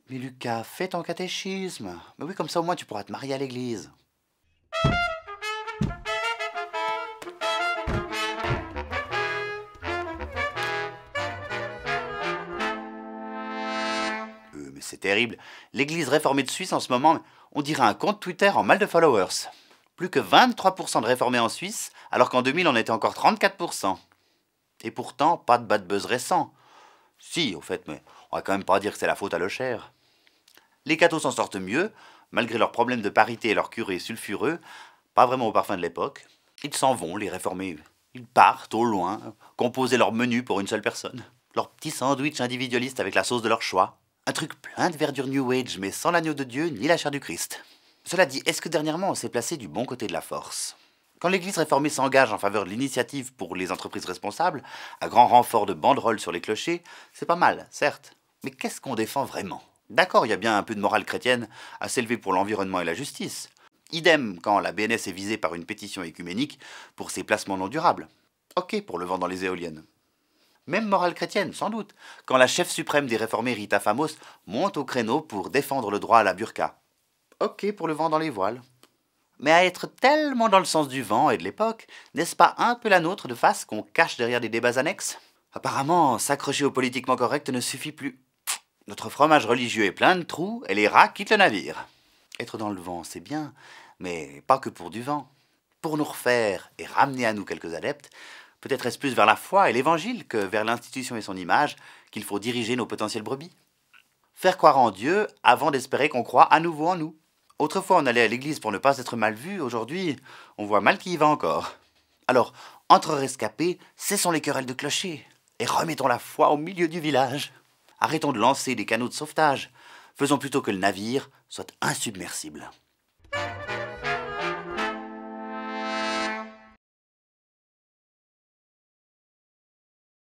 Mais Lucas, fais ton catéchisme. Mais oui, comme ça au moins tu pourras te marier à l'église. Mais c'est terrible. L'église réformée de Suisse en ce moment, on dirait un compte Twitter en mal de followers. Plus que 23% de réformés en Suisse, alors qu'en 2000 on était encore 34%. Et pourtant, pas de bad buzz récent. Si, au fait, mais on va quand même pas dire que c'est la faute à Locher. Les cathos s'en sortent mieux, malgré leurs problèmes de parité et leurs curés sulfureux, pas vraiment au parfum de l'époque. Ils s'en vont, les réformés. Ils partent au loin, composer leur menu pour une seule personne. Leur petit sandwich individualiste avec la sauce de leur choix. Un truc plein de verdure New Age, mais sans l'agneau de Dieu ni la chair du Christ. Cela dit, est-ce que dernièrement on s'est placé du bon côté de la force? Quand l'Église réformée s'engage en faveur de l'initiative pour les entreprises responsables, à grand renfort de banderoles sur les clochers, c'est pas mal, certes. Mais qu'est-ce qu'on défend vraiment? D'accord, il y a bien un peu de morale chrétienne à s'élever pour l'environnement et la justice. Idem quand la BNS est visée par une pétition écuménique pour ses placements non durables. Ok pour le vent dans les éoliennes. Même morale chrétienne, sans doute, quand la chef suprême des réformés Rita Famos monte au créneau pour défendre le droit à la burqa. Ok pour le vent dans les voiles. Mais à être tellement dans le sens du vent et de l'époque, n'est-ce pas un peu la nôtre de face qu'on cache derrière des débats annexes? Apparemment, s'accrocher au politiquement correct ne suffit plus. Notre fromage religieux est plein de trous et les rats quittent le navire. Être dans le vent, c'est bien, mais pas que pour du vent. Pour nous refaire et ramener à nous quelques adeptes, peut-être est-ce plus vers la foi et l'évangile que vers l'institution et son image qu'il faut diriger nos potentielles brebis. Faire croire en Dieu avant d'espérer qu'on croit à nouveau en nous. Autrefois, on allait à l'église pour ne pas être mal vu, aujourd'hui, on voit mal qui y va encore. Alors, entre rescapés, cessons les querelles de clocher et remettons la foi au milieu du village. Arrêtons de lancer des canots de sauvetage. Faisons plutôt que le navire soit insubmersible.